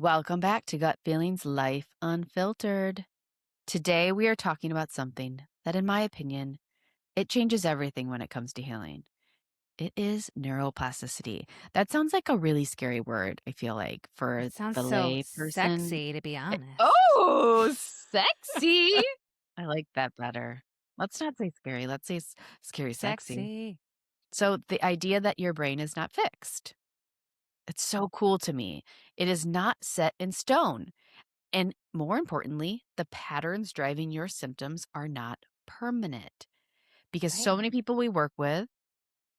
Welcome back to Gut Feelings Life Unfiltered. Today we are talking about something that, in my opinion, it changes everything when it comes to healing. It is neuroplasticity. That sounds like a really scary word, I feel like, It for sounds the so lay person. sexy, to be honest. Oh, sexy. I like that better. Let's not say scary. Let's say scary sexy. Sexy. So the idea that your brain is not fixed. It's so cool to me. It is not set in stone. And more importantly, the patterns driving your symptoms are not permanent because so Right. many people we work with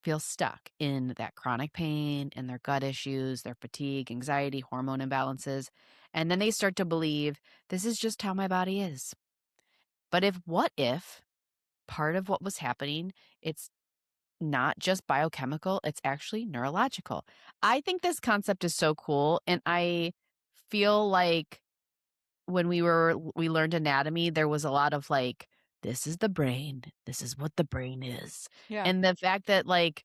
feel stuck in that chronic pain and their gut issues, their fatigue, anxiety, hormone imbalances. And then they start to believe this is just how my body is. But what if part of what was happening, it's not just biochemical, it's actually neurological. I think this concept is so cool. And I feel like when we learned anatomy, there was a lot of like, this is the brain. This is what the brain is. Yeah. And the fact that like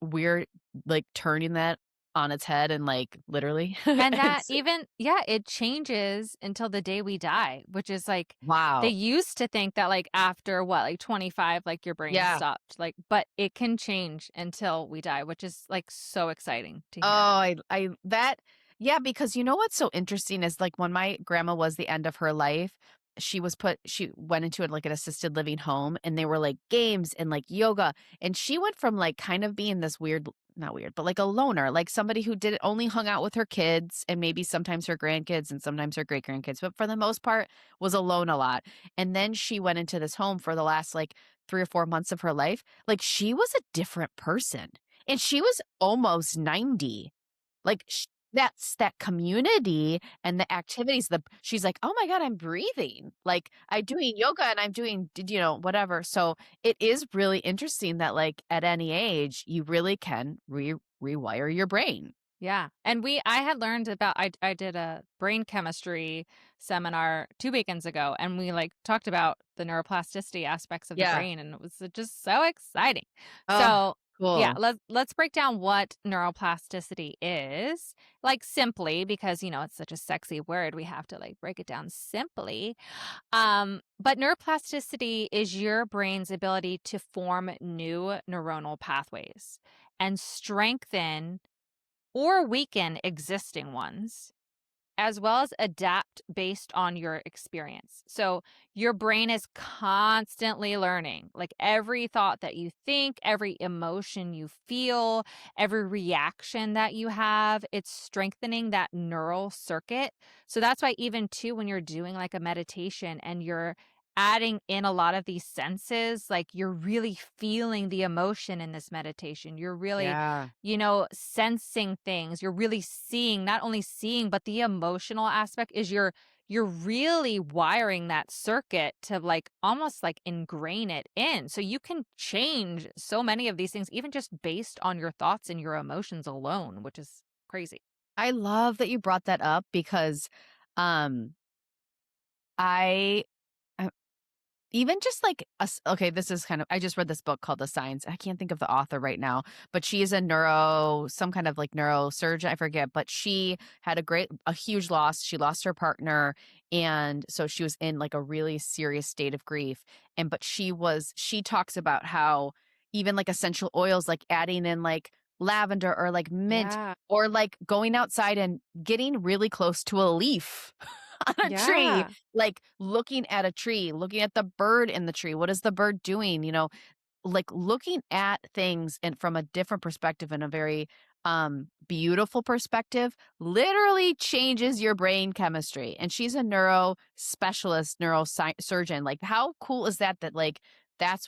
we're like turning that on its head and like literally And that it's even, yeah, it changes until the day we die, which is like, they wow. used to think that like after what, like 25, like your brain Yeah. stopped, like, but it can change until we die, which is like so exciting to Oh, hear. I that yeah, because you know what's so interesting is like when my grandma was the end of her life, she went into it like an assisted living home and they were like games and like yoga. And she went from like kind of being this weird, not weird, but like a loner, like somebody who did only hung out with her kids and maybe sometimes her grandkids and sometimes her great grandkids, but for the most part was alone a lot. And then she went into this home for the last like 3 or 4 months of her life. Like she was a different person. And she was almost 90. Like, that's that community and the activities, she's like, "Oh my god, I'm breathing." Like, I'm doing yoga and I'm doing whatever. So, it is really interesting that, like, at any age, you really can rewire your brain. Yeah, and I had learned about I did a brain chemistry seminar 2 weekends ago, and we, like, talked about the neuroplasticity aspects of the Yeah. brain, and it was just so exciting. Oh, So, yeah, cool. let's break down what neuroplasticity is, like, simply because, it's such a sexy word, we have to, like, break it down simply. But neuroplasticity is your brain's ability to form new neuronal pathways and strengthen or weaken existing ones, as well as adapt based on your experience. So your brain is constantly learning. Like every thought that you think, every emotion you feel, every reaction that you have, it's strengthening that neural circuit. So that's why, even too, when you're doing like a meditation and you're adding in a lot of these senses, like you're really feeling the emotion in this meditation. You're really Yeah. sensing things. You're really seeing, not only seeing, but the emotional aspect is you're really wiring that circuit to like almost like ingrain it in. So you can change so many of these things even just based on your thoughts and your emotions alone, which is crazy. I love that you brought that up because, um, I even just like us okay, this is kind of I just read this book called The Science. I can't think of the author right now, but she is a some kind of like neurosurgeon, I forget, but she had a huge loss. She lost her partner, and so she was in like a really serious state of grief. And but she talks about how even like essential oils, like adding in like lavender or like mint Yeah. or like going outside and getting really close to a leaf on a tree, Yeah. like, looking at a tree, looking at the bird in the tree, what is the bird doing, like, looking at things and from a different perspective and a very, beautiful perspective literally changes your brain chemistry, and she's a neuro specialist, surgeon, like, how cool is that that, like, that's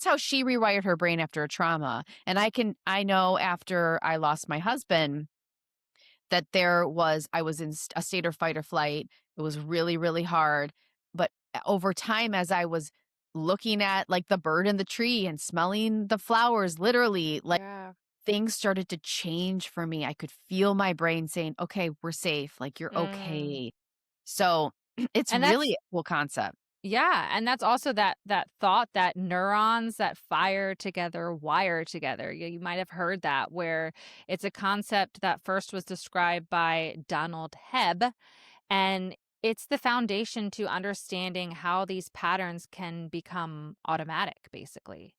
how she rewired her brain after a trauma, and I know after I lost my husband that I was in a state of fight or flight. It was really, really hard. But over time, as I was looking at like the bird in the tree and smelling the flowers, literally, like Yeah. things started to change for me. I could feel my brain saying, okay, we're safe. Like you're Mm. okay. So it's And really that's a cool concept. Yeah, and that's also that thought that neurons that fire together wire together. You might have heard that, where it's a concept that first was described by Donald Hebb, and it's the foundation to understanding how these patterns can become automatic, basically.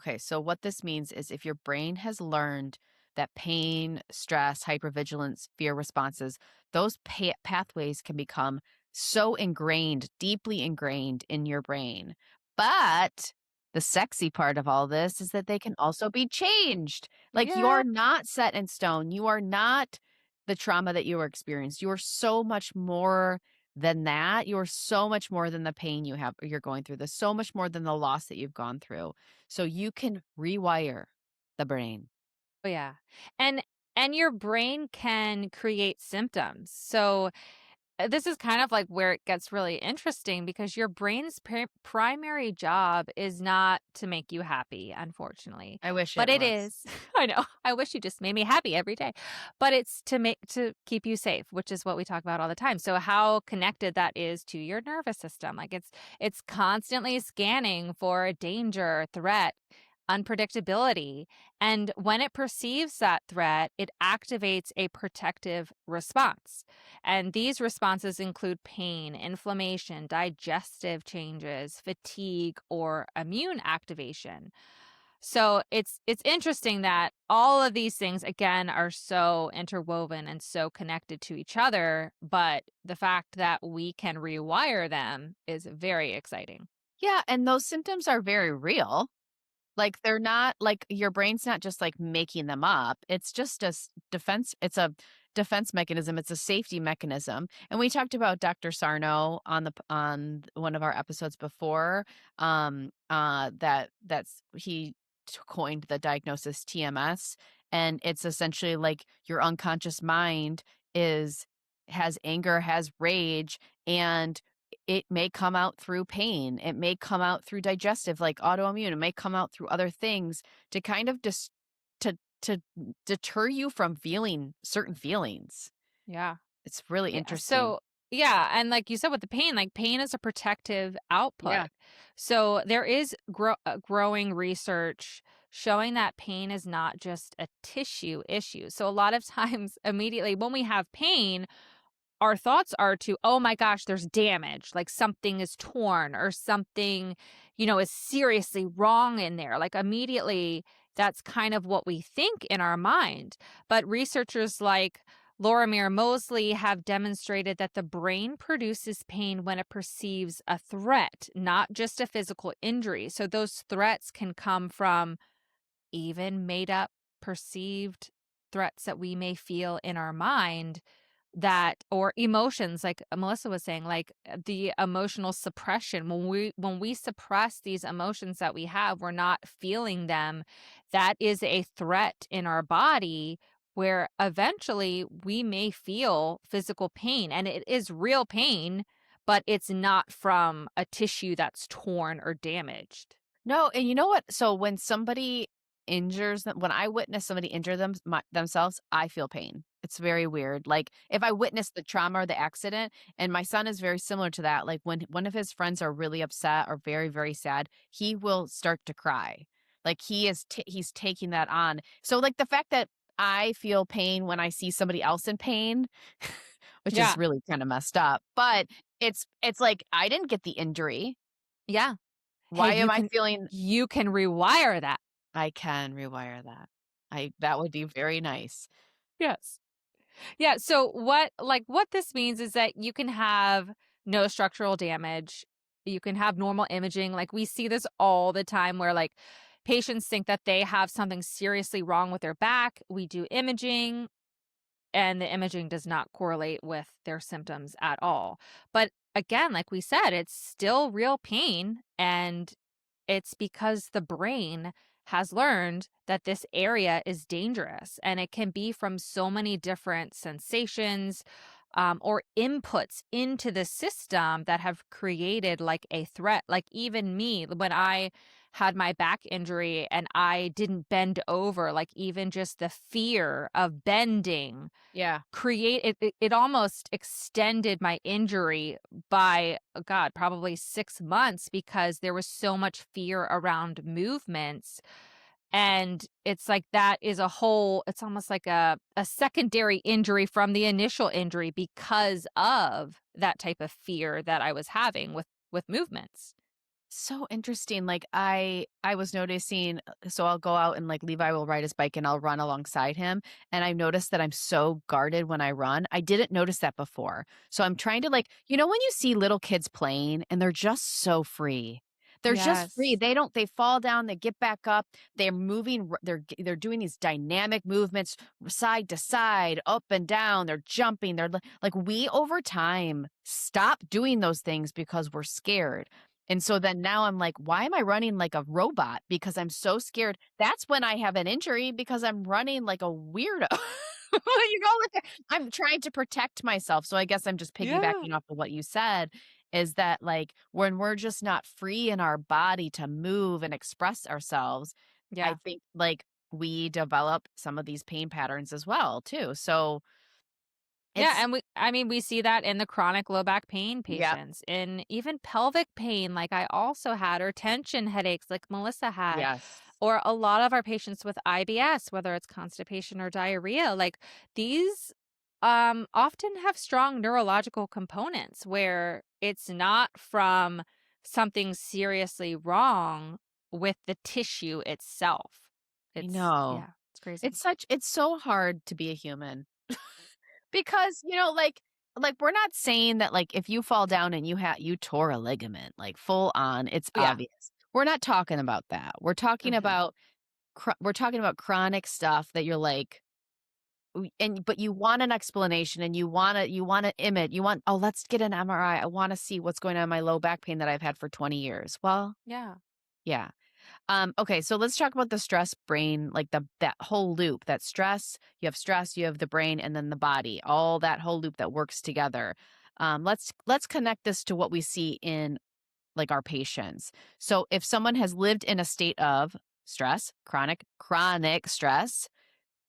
Okay, so what this means is if your brain has learned that pain, stress, hypervigilance, fear responses, those pathways can become so ingrained, deeply ingrained in your brain. But the sexy part of all this is that they can also be changed. Like Yeah. you're not set in stone. You are not the trauma that you were experienced. You are so much more than that. You're so much more than the pain you're going through. There's so much more than the loss that you've gone through, so you can rewire the brain. Oh, yeah. And and your brain can create symptoms. So this is kind of like where it gets really interesting because your brain's primary job is not to make you happy, unfortunately. I wish But it it was. is. I know. I wish you just made me happy every day. But it's to keep you safe, which is what we talk about all the time. So how connected that is to your nervous system. Like it's constantly scanning for danger, threat, unpredictability. And when it perceives that threat, it activates a protective response. And these responses include pain, inflammation, digestive changes, fatigue, or immune activation. So it's interesting that all of these things again are so interwoven and so connected to each other, but the fact that we can rewire them is very exciting. Yeah, and those symptoms are very real. Like, they're not like, your brain's not just, like, making them up. It's just defense it's a defense mechanism, it's a safety mechanism, and we talked about Dr. Sarno on one of our episodes before, that's he coined the diagnosis TMS, and it's essentially like your unconscious mind is has anger, has rage, and it may come out through pain. It may come out through digestive, like autoimmune. It may come out through other things to kind of to deter you from feeling certain feelings. Yeah. It's really Yeah. interesting. So, yeah. And like you said with the pain, like pain is a protective output. Yeah. So, there is growing research showing that pain is not just a tissue issue. So, a lot of times, immediately when we have pain, our thoughts are to, oh my gosh, there's damage, like something is torn or something, is seriously wrong in there. Like immediately, that's kind of what we think in our mind. But researchers like Lorimer Mosley have demonstrated that the brain produces pain when it perceives a threat, not just a physical injury. So those threats can come from even made up perceived threats that we may feel in our mind, that or emotions like Melissa was saying, like the emotional suppression. When we suppress these emotions that we have, we're not feeling them. That is a threat in our body where eventually we may feel physical pain, and it is real pain, but it's not from a tissue that's torn or damaged. No, and you know what? So when somebody injures them, when I witness somebody injure themselves, I feel pain. It's very weird. Like if I witness the trauma or the accident, and my son is very similar to that. Like when one of his friends are really upset or very, very sad, he will start to cry. Like he's taking that on. So like the fact that I feel pain when I see somebody else in pain, which is Yeah. really kind of messed up. But it's like I didn't get the injury. Yeah. Hey, Why am I feeling you can rewire that. I can rewire that. I that would be very nice. Yes. Yeah, so what this means is that you can have no structural damage. You can have normal imaging. Like we see this all the time where like patients think that they have something seriously wrong with their back. We do imaging and the imaging does not correlate with their symptoms at all. But again, like we said, it's still real pain, and it's because the brain has learned that this area is dangerous, and it can be from so many different sensations, or inputs into the system that have created like a threat. Like even me, when I had my back injury and I didn't bend over, like, even just the fear of bending Yeah. it almost extended my injury by, oh god, probably 6 months because there was so much fear around movements, and it's like that is a whole it's almost like a secondary injury from the initial injury because of that type of fear that I was having with movements. So interesting. Like I was noticing, so I'll go out and like Levi will ride his bike and I'll run alongside him. And I've noticed that I'm so guarded when I run. I didn't notice that before. So I'm trying to like, when you see little kids playing and they're just so free. They're just free. Yes. They fall down, they get back up. They're moving, they're doing these dynamic movements side to side, up and down. They're jumping. Like we over time stop doing those things because we're scared. And so then now I'm like, why am I running like a robot? Because I'm so scared. That's when I have an injury because I'm running like a weirdo. I'm trying to protect myself. So I guess I'm just Yeah. piggybacking off of what you said is that like when we're just not free in our body to move and express ourselves, I Yeah. think like we develop some of these pain patterns as well too. So Yeah, it's and we see that in the chronic low back pain yeah, patients, in even pelvic pain like I also had, or tension headaches like Melissa had, yes. or a lot of our patients with IBS, whether it's constipation or diarrhea, like these often have strong neurological components where it's not from something seriously wrong with the tissue itself. I It's know. yeah, it's crazy. It's so hard to be a human. Because, like we're not saying that like if you fall down and you tore a ligament, like full on, it's Yeah. obvious. We're not talking about that. Mhm. We're talking about chronic stuff that you're like but you want an explanation and you want to image. You want, "Oh, let's get an MRI. I want to see what's going on in my low back pain that I've had for 20 years." Well, Yeah. yeah. Okay, so let's talk about the stress brain, like that whole loop. That stress, you have the brain, and then the body, all that whole loop that works together. Let's connect this to what we see in like our patients. So if someone has lived in a state of stress, chronic stress,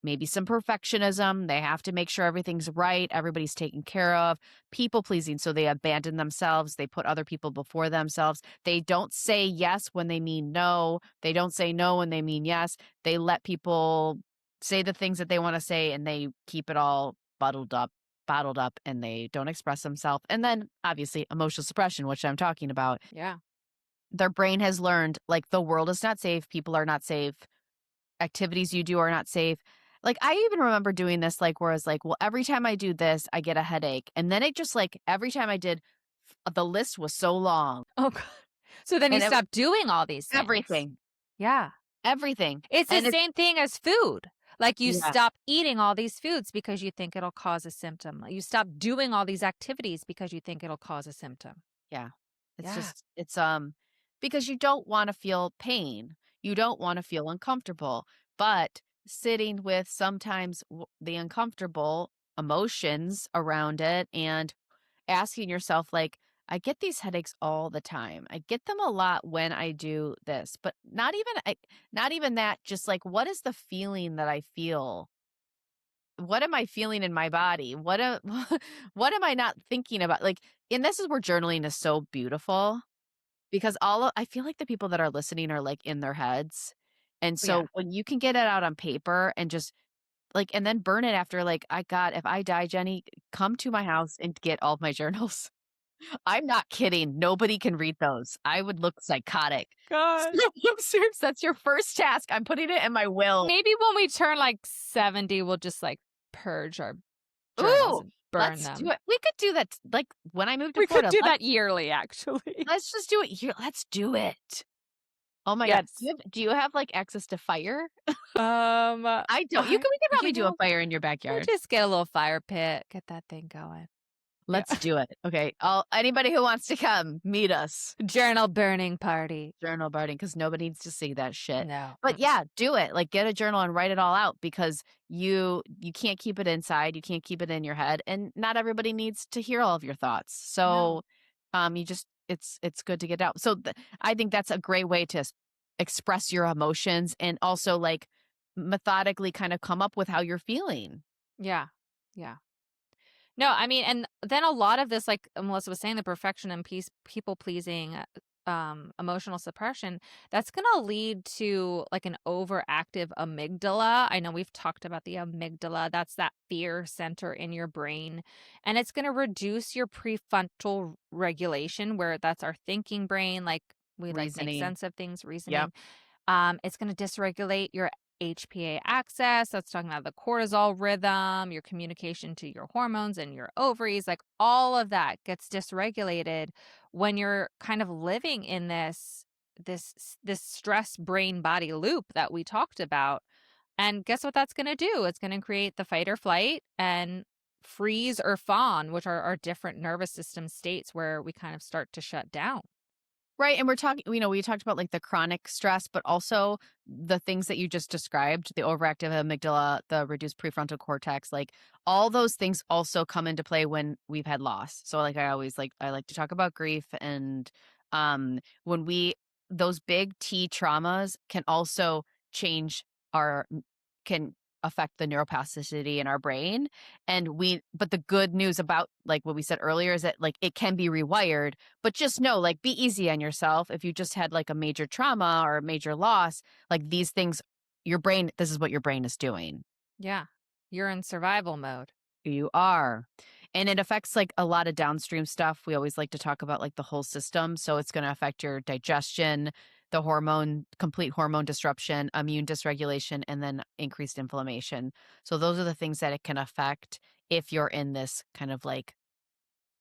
maybe some perfectionism. They have to make sure everything's right, everybody's taken care of, people pleasing. So they abandon themselves. They put other people before themselves. They don't say yes when they mean no. They don't say no when they mean yes. They let people say the things that they want to say and they keep it all bottled up, and they don't express themselves. And then obviously emotional suppression, which I'm talking about. Yeah. Their brain has learned like the world is not safe, people are not safe, activities you do are not safe. Like, I even remember doing this, like, where I was like, well, every time I do this, I get a headache. And then it just like every time I did, the list was so long. Oh, god. So then you And it was stop doing all these things. everything, Yeah. everything. It's the And it's same thing as food. Like, you yeah, stop eating all these foods because you think it'll cause a symptom. You stop doing all these activities because you think it'll cause a symptom. yeah. It's Yeah. just because you don't want to feel pain. You don't want to feel uncomfortable. But sitting with sometimes the uncomfortable emotions around it and asking yourself like, I get these headaches all the time. I get them a lot when I do this, but not even that, just like what is the feeling that I feel? What am I feeling in my body? What am I not thinking about? Like, and this is where journaling is so beautiful because I feel like the people that are listening are like in their heads. And Yeah. so when you can get it out on paper and just like and then burn it after, like, I God, if I die, Jenny, come to my house and get all of my journals. I'm not kidding. Nobody can read those. I would look psychotic. God. I'm serious. That's your first task. I'm putting it in my will. Maybe when we turn, like, 70, we'll just, like, purge our journals Ooh, and burn let's do them. it. We could do that. Like when I moved to We could Florida, do that yearly, actually. let's just do it here. Let's do it. Oh my God. Yes. Do you have like access to fire? I don't. I We could you probably do a know, fire in your we'll backyard. just get a little fire pit, get that thing going. Yeah. Let's do it. Okay. Anybody who wants to come, meet us. Journal burning party. Journal burning because nobody needs to see that shit. No. But yeah, do it. Like get a journal and write it all out because you can't keep it inside. You can't keep it in your head, and not everybody needs to hear all of your thoughts. No. So, you just it's good to get out. So I think that's a great way to express your emotions and also like methodically kind of come up with how you're feeling. Yeah. Yeah. No, I mean, and then a lot of this, like Melissa was saying, the perfection and people pleasing, emotional suppression, that's going to lead to like an overactive amygdala. I know we've talked about the amygdala. That's that fear center in your brain. And it's going to reduce your prefrontal regulation, where that's our thinking brain. Like we like make Reasoning. sense of things, Yep. reasoning. It's going to dysregulate your HPA axis. That's talking about the cortisol rhythm, your communication to your hormones and your ovaries. Like all of that gets dysregulated when you're kind of living in this stress brain body loop that we talked about. And guess what that's going to do? It's going to create the fight or flight and freeze or fawn, which are our different nervous system states where we kind of start to shut down. Right, and we're talking we talked about, like, the chronic stress, but also the things that you just described, the overactive amygdala, the reduced prefrontal cortex, like, all those things also come into play when we've had loss. So, like, I like to talk about grief and, when we those big T traumas can also change our can affect the neuroplasticity in our brain, and we but the good news about, like, what we said earlier is that, like, it can be rewired, but just know, like, be easy on yourself. If you just had like a major trauma or a major loss, like these things, your brain, this is what your brain is doing. Yeah. You're in survival mode. You are. And it affects like a lot of downstream stuff. We always like to talk about like the whole system. So it's going to affect your digestion, the complete hormone disruption, immune dysregulation, and then increased inflammation. So those are the things that it can affect if you're in this kind of like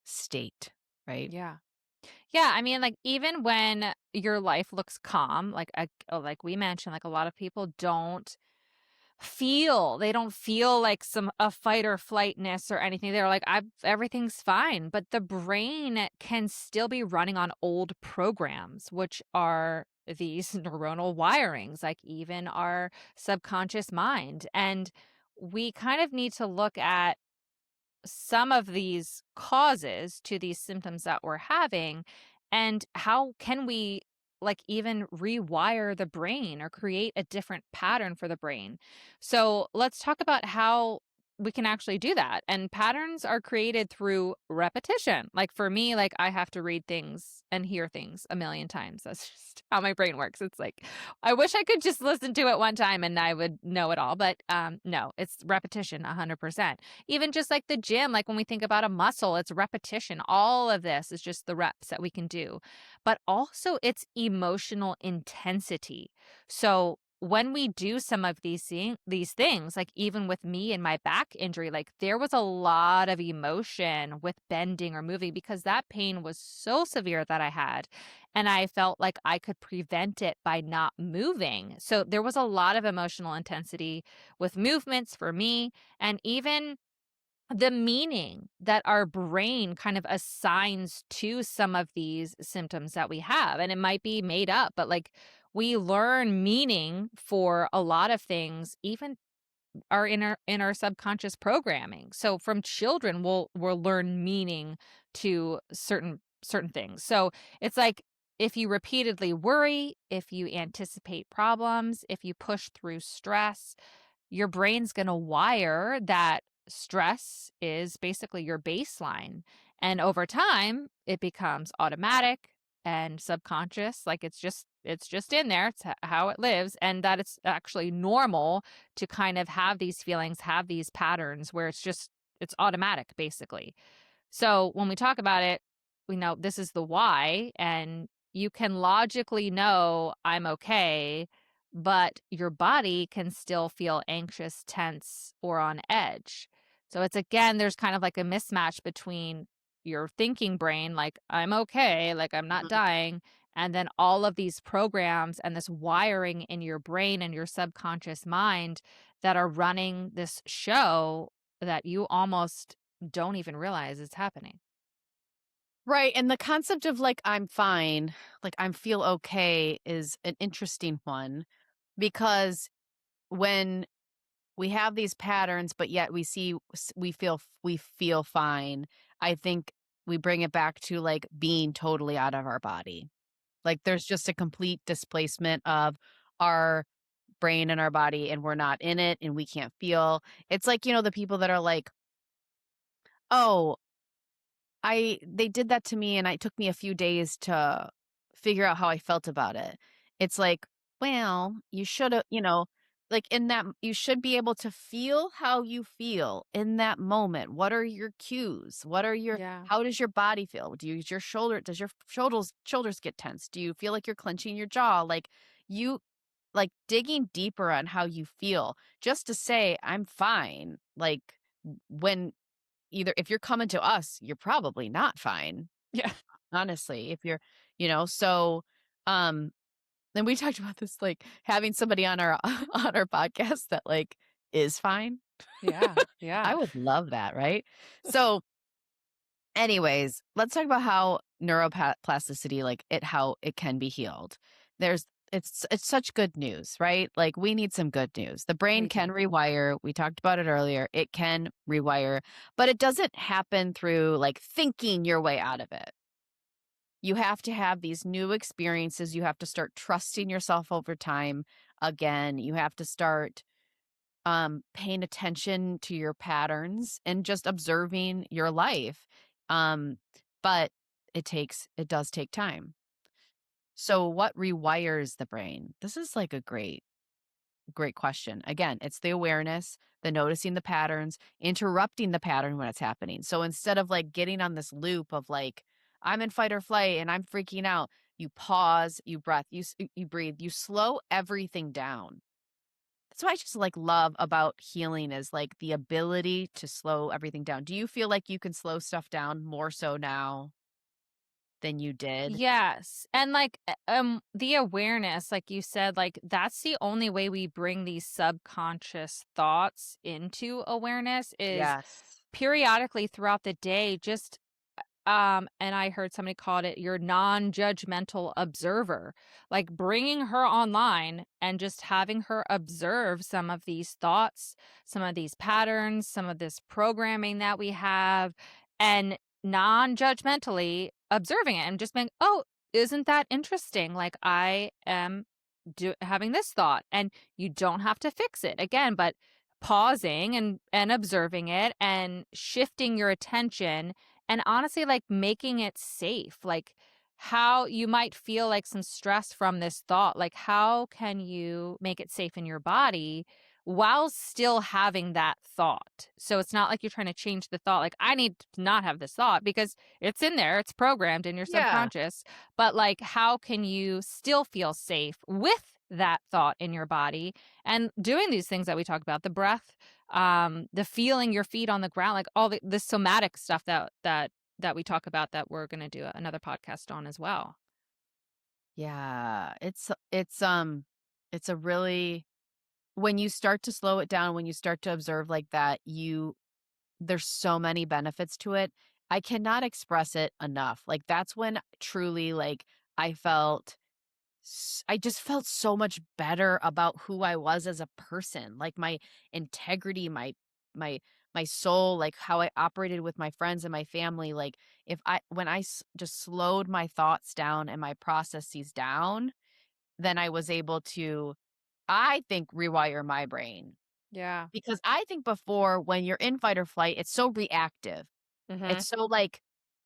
state, right? Yeah. Yeah, I mean, like, even when your life looks calm, like we mentioned, like, a lot of people they don't feel like a fight or flightness or anything. They're like, everything's fine. But the brain can still be running on old programs, which are these neuronal wirings, like even our subconscious mind. And we kind of need to look at some of these causes to these symptoms that we're having, and how can we like even rewire the brain or create a different pattern for the brain. So let's talk about how we can actually do that. And patterns are created through repetition. Like for me, like I have to read things and hear things a million times. That's just how my brain works. It's like I wish I could just listen to it one time and I would know it all, but no, it's repetition 100%. Even just like the gym, like when we think about a muscle, it's repetition. All of this is just the reps that we can do. But also it's emotional intensity. So when we do some of these things, like even with me and my back injury, like there was a lot of emotion with bending or moving because that pain was so severe that I had. And I felt like I could prevent it by not moving. So there was a lot of emotional intensity with movements for me. And even the meaning that our brain kind of assigns to some of these symptoms that we have. And it might be made up, but like we learn meaning for a lot of things, even our in our subconscious programming. So from children, we'll learn meaning to certain things. So it's like if you repeatedly worry, if you anticipate problems, if you push through stress, your brain's going to wire that stress is basically your baseline. And over time, it becomes automatic and subconscious, like it's just in there. It's how it lives, and that it's actually normal to kind of have these feelings, have these patterns where it's automatic basically. So when we talk about it, we know this is the why, and you can logically know I'm okay, but your body can still feel anxious, tense, or on edge. So it's again, there's kind of like a mismatch between your thinking brain, like I'm okay, like I'm not Mhm. dying, and then all of these programs and this wiring in your brain and your subconscious mind that are running this show that you almost don't even realize it's happening. Right, and the concept of like I'm fine, like I'm feel okay is an interesting one because when we have these patterns but yet we feel fine, I think we bring it back to like being totally out of our body. Like, there's just a complete displacement of our brain and our body, and we're not in it, and we can't feel. It's like, the people that are like, "Oh, I they did that to me, and it took me a few days to figure out how I felt about it." It's like, well, you shoulda, like, in that you should be able to feel how you feel in that moment. What are your cues? Yeah. How does your body feel? Does your shoulders get tense? Do you feel like you're clenching your jaw? You like, digging deeper on how you feel just to say, "I'm fine," when either if you're coming to us, you're probably not fine, Yeah. honestly, if you're so, um and we talked about this, like, having somebody on our on our podcast that, like, is fine. Yeah. Yeah. I would love that, right? So, anyways, let's talk about how neuroplasticity, how it can be healed. There's it's such good news, right? Like, we need some good news. The brain We can do. rewire. We talked about it earlier. It can rewire, but it doesn't happen through like thinking your way out of it. You have to have these new experiences. You have to start trusting yourself over time again. You have to start paying attention to your patterns and just observing your life. Um, but it does take time. So what rewires the brain? This is like a great question. Again, it's the awareness, the noticing the patterns, interrupting the pattern when it's happening. So instead of like getting on this loop of like, I'm in fight or flight and I'm freaking out, you pause, you breath, you breathe, you slow everything down. That's what I just like love about healing is like the ability to slow everything down. Do you feel like you can slow stuff down more so now than you did? Yes. And like the awareness, like you said, like that's the only way we bring these subconscious thoughts into awareness is Yes. periodically throughout the day, just and I heard somebody called it your non-judgmental observer, like bringing her online and just having her observe some of these thoughts, some of these patterns, some of this programming that we have, and non-judgmentally observing it and just being, oh, isn't that interesting? Like I am having this thought, and you don't have to fix it again, but pausing and observing it and shifting your attention and honestly, like making it safe, like how you might feel like some stress from this thought. Like, how can you make it safe in your body while still having that thought? So it's not like you're trying to change the thought, like, I need to not have this thought because it's in there, it's programmed in your Yeah. subconscious. But like, how can you still feel safe with that thought in your body and doing these things that we talk about, the breath, the feeling your feet on the ground, like all the somatic stuff that we talk about that we're going to do another podcast on as well. Yeah. It's a really when you start to slow it down, when you start to observe like that, there's so many benefits to it. I cannot express it enough. Like that's when truly like I just felt so much better about who I was as a person, like my integrity, my my soul, like how I operated with my friends and my family. Like if I when I just slowed my thoughts down and my processes down, then I was able to, I think, rewire my brain. Yeah. Because I think before when you're in fight or flight, it's so reactive. Mhm. It's so like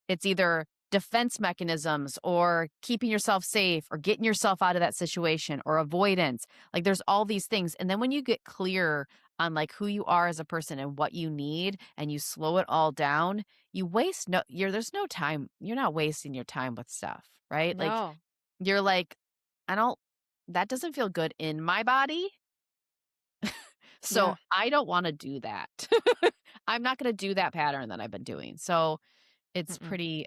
it's either defense mechanisms or keeping yourself safe or getting yourself out of that situation or avoidance. Like there's all these things. And then when you get clear on like who you are as a person and what you need and you slow it all down, you waste no you're there's no time. You're not wasting your time with stuff, right? Like No. you're like, I don't that doesn't feel good in my body. So Yeah. I don't want to do that. I'm not going to do that pattern that I've been doing. So it's Mm-mm. pretty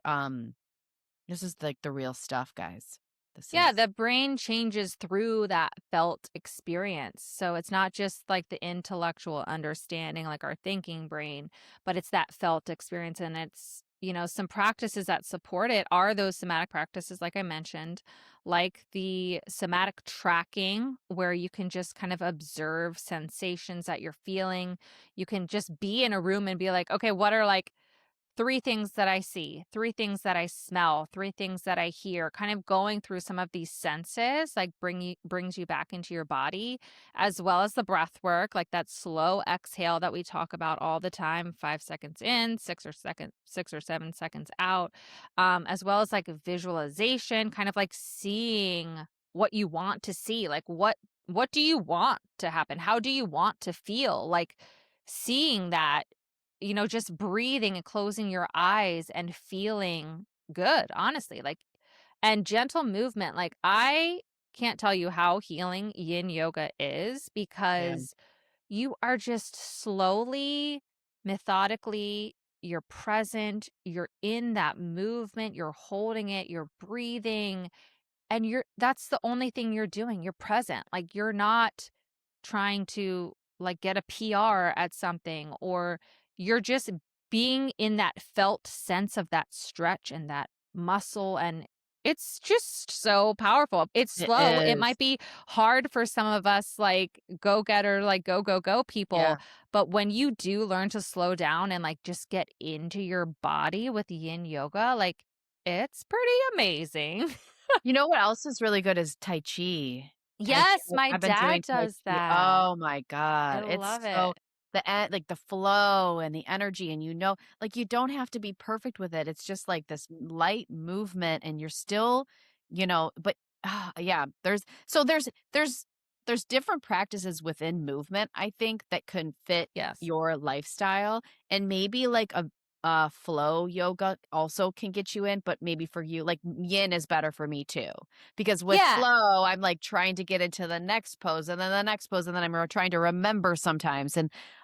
this is like the real stuff, guys. This Yeah, is. the brain changes through that felt experience. So it's not just like the intellectual understanding, like our thinking brain, but it's that felt experience. And it's, some practices that support it are those somatic practices, like I mentioned, like the somatic tracking, where you can just kind of observe sensations that you're feeling. You can just be in a room and be like, okay, what are like 3 things that I see, 3 things that I smell, 3 things that I hear, kind of going through some of these senses, like, brings you back into your body, as well as the breath work, like that slow exhale that we talk about all the time, 5 seconds in, 6 or 7 seconds out, as well as, like, visualization, kind of like seeing what you want to see, like, what do you want to happen? How do you want to feel? Like, seeing that, just breathing and closing your eyes and feeling good, honestly, like, and gentle movement. Like, I can't tell you how healing yin yoga is Yeah. because you are just slowly, methodically, you're present, you're in that movement, you're holding it, you're breathing, and that's the only thing you're doing. You're present. Like, you're not trying to, like, get a PR at something, or you're just being in that felt sense of that stretch and that muscle, and it's just so powerful. It's It slow. It is. might be hard for some of us, like, go-getter, like, go, go, go Yeah. people, but when you do learn to slow down and, like, just get into your body with yin yoga, like, it's pretty amazing. You know what else is really good is Tai Chi. Tai Chi, Yes, my I've been dad doing Tai does Chi. that. Oh my I god, it's love it. so like, the flow and the energy, and, like, you don't have to be perfect with it. It's just, like, this light movement, and you're still, but, yeah, there's different practices within movement, I think, that can fit Yes. your lifestyle, and maybe, like, flow yoga also can get you in, but maybe for you, like, yin is better for me too. Because with Yeah, flow, I'm, like, trying to get into the next pose and then the next pose, and then I'm trying to remember sometimes,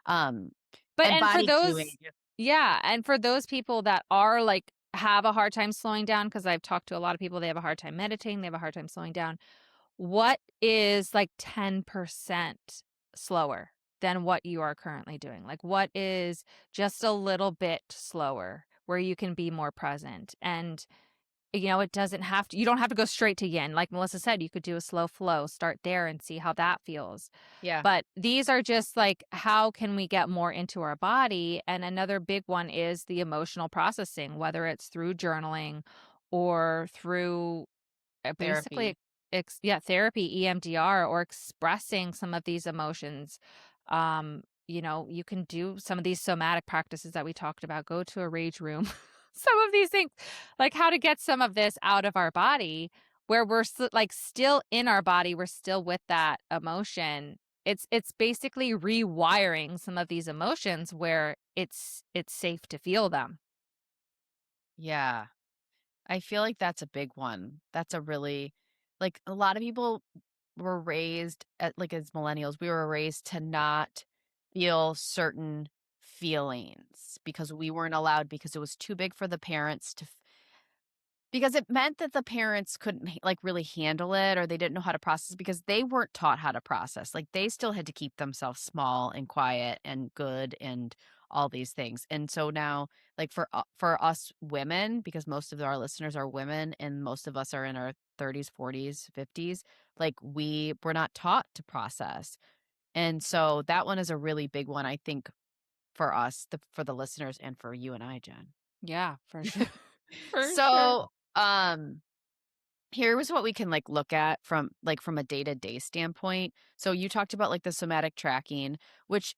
um, but and and for body cueing. those yeah, and for those people that are, like, have a hard time slowing down, because 'cause I've talked to a lot of people, they have a hard time meditating, they have a hard time slowing down. What is, like, 10% slower than what you are currently doing? Like, what is just a little bit slower where you can be more present? And it doesn't have to you don't have to go straight to yin. Like Melissa said, you could do a slow flow, start there and see how that feels. Yeah, But these are just like, how can we get more into our body? And another big one is the emotional processing, whether it's through journaling or through basically, therapy. yeah, therapy, EMDR, or expressing some of these emotions. You can do some of these somatic practices that we talked about, go to a rage room, some of these things, like how to get some of this out of our body where we're like still in our body, we're still with that emotion. It's basically rewiring some of these emotions where it's safe to feel them. Yeah, I feel like that's a big one. That's a really, like, a lot of people were raised like, as millennials, we were raised to not feel certain feelings because we weren't allowed, because it was too big for the parents to because it meant that the parents couldn't like, really handle it, or they didn't know how to process, because they weren't taught how to process. Like, they still had to keep themselves small and quiet and good and all these things. And so now, like, for us women, because most of our listeners are women and most of us are in our 30s, 40s, 50s, like, we were not taught to process. And so that one is a really big one, I think, for us, for the listeners, and for you and I, Jen. Yeah, for sure. For sure. So, um here was what we can, like, look at from a day-to-day standpoint. So you talked about, like, the somatic tracking, which,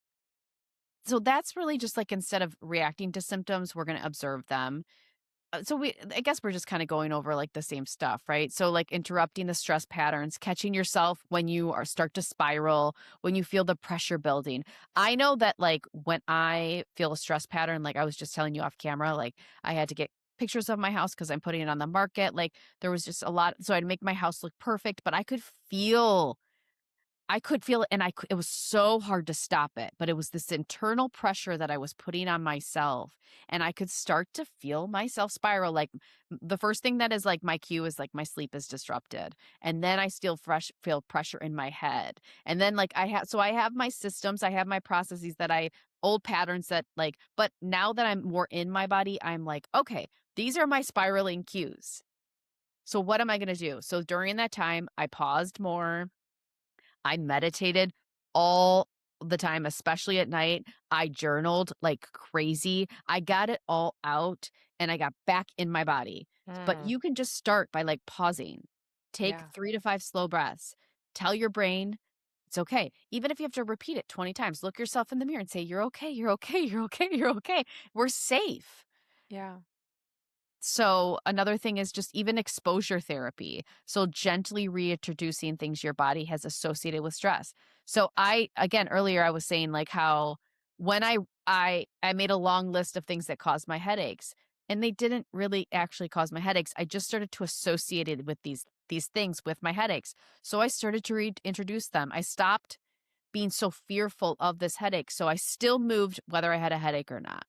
so that's really just, like, instead of reacting to symptoms, we're gonna observe them. So I guess we're just kinda going over, like, the same stuff, right? So, like, interrupting the stress patterns, catching yourself when you are start to spiral, when you feel the pressure building. I know that, like, when I feel a stress pattern, like I was just telling you off camera, like, I had to get pictures of my house because 'cause I'm putting it on the market, like, there was just a lot, so I'd make my house look perfect, but I could feel it, and it was so hard to stop it, but it was this internal pressure that I was putting on myself, and I could start to feel myself spiral, like, the first thing that is, like, my cue is, like, my sleep is disrupted, and then I still fresh feel pressure in my head, and then, like, I have my systems, I have my processes that I old patterns that, like, but now that I'm more in my body, I'm like, "Okay, these are my spiraling cues. So what am I gonna do?" So during that time, I paused more, I meditated all the time, especially at night. I journaled like crazy. I got it all out and I got back in my body. But Mm, you can just start by like pausing. Take yeah. 3 to 5 slow breaths. Tell your brain it's okay. Even if you have to repeat it 20 times, look yourself in the mirror and say, "You're okay. You're okay. You're okay. You're okay. We're safe." Yeah. So another thing is just even exposure therapy. So gently reintroducing things your body has associated with stress. So I again earlier I was saying like how when I made a long list of things that caused my headaches and they didn't really actually cause my headaches. I just started to associate it with these things with my headaches. So I started to reintroduce them. I stopped being so fearful of this headache. So I still moved whether I had a headache or not.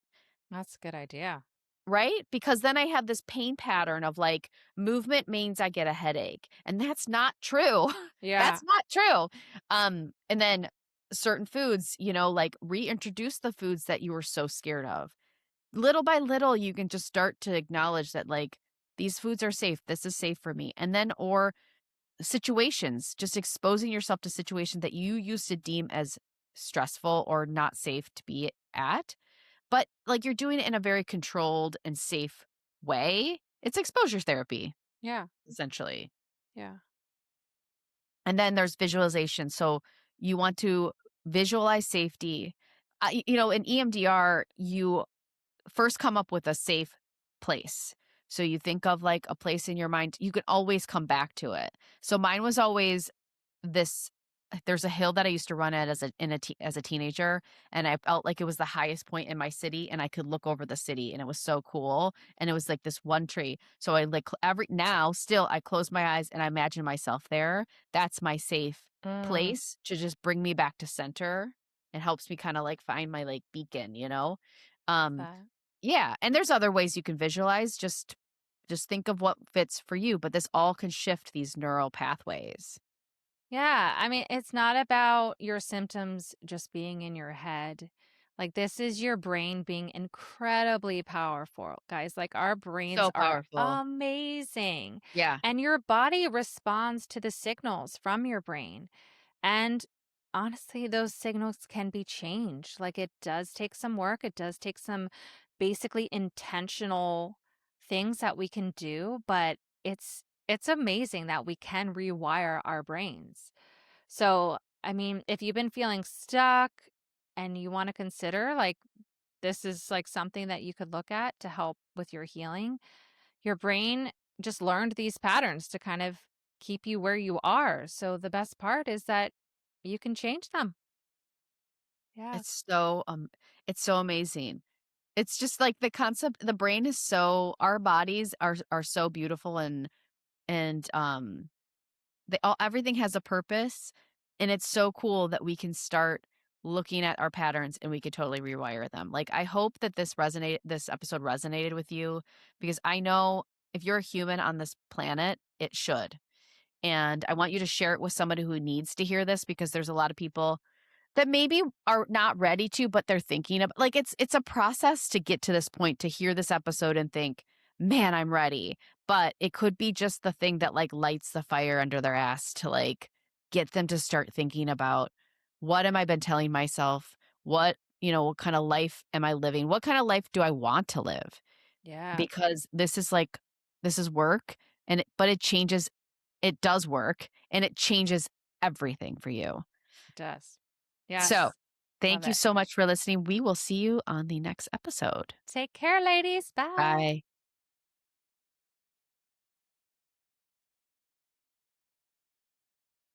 That's a good idea. Right? Because then I have this pain pattern of like movement means I get a headache, and that's not true. Yeah. That's not true. And then certain foods, like reintroduce the foods that you were so scared of. Little by little, you can just start to acknowledge that like these foods are safe. This is safe for me. And then or situations, just exposing yourself to situations that you used to deem as stressful or not safe to be at but, like, you're doing it in a very controlled and safe way. It's exposure therapy, Yeah. essentially. Yeah. And then there's visualization. So you want to visualize safety. In EMDR, you first come up with a safe place. So you think of like a place in your mind, you can always come back to it. So mine was always this there's a hill that I used to run at as a teenager, and I felt like it was the highest point in my city, and I could look over the city, and it was so cool, and it was like this one tree. So I like every now still I close my eyes and I imagine myself there. That's my safe Mm, place to just bring me back to center. It helps me kind of like find my like beacon. Um that. yeah, and there's other ways you can visualize. Just think of what fits for you, but this all can shift these neural pathways. Yeah, I mean, it's not about your symptoms just being in your head. Like, this is your brain being incredibly powerful, guys. Like, our brains So are powerful. amazing. Yeah. And your body responds to the signals from your brain. And honestly, those signals can be changed. Like, it does take some work, it does take some basically intentional things that we can do, but it's amazing that we can rewire our brains. So, I mean, if you've been feeling stuck and you want to consider like this is like something that you could look at to help with your healing, your brain just learned these patterns to kind of keep you where you are. So the best part is that you can change them. Yes. It's so amazing. It's just like the concept the brain is so our bodies are so beautiful and they all everything has a purpose, and it's so cool that we can start looking at our patterns and we could totally rewire them. Like, I hope that this episode resonated with you because I know if you're a human on this planet, it should. And I want you to share it with somebody who needs to hear this because there's a lot of people that maybe are not ready to, but they're thinking of like, it's a process to get to this point, to hear this episode and think, "Man, I'm ready." But it could be just the thing that, like, lights the fire under their ass to, like, get them to start thinking about, "What am I been telling myself? What kind of life am I living? What kind of life do I want to live?" Yeah, Because this is work but it does work, and it changes everything for you. it does. So, Yes. Love thank you it. so much for listening. We will see you on the next episode. Take care, ladies. Bye. Bye.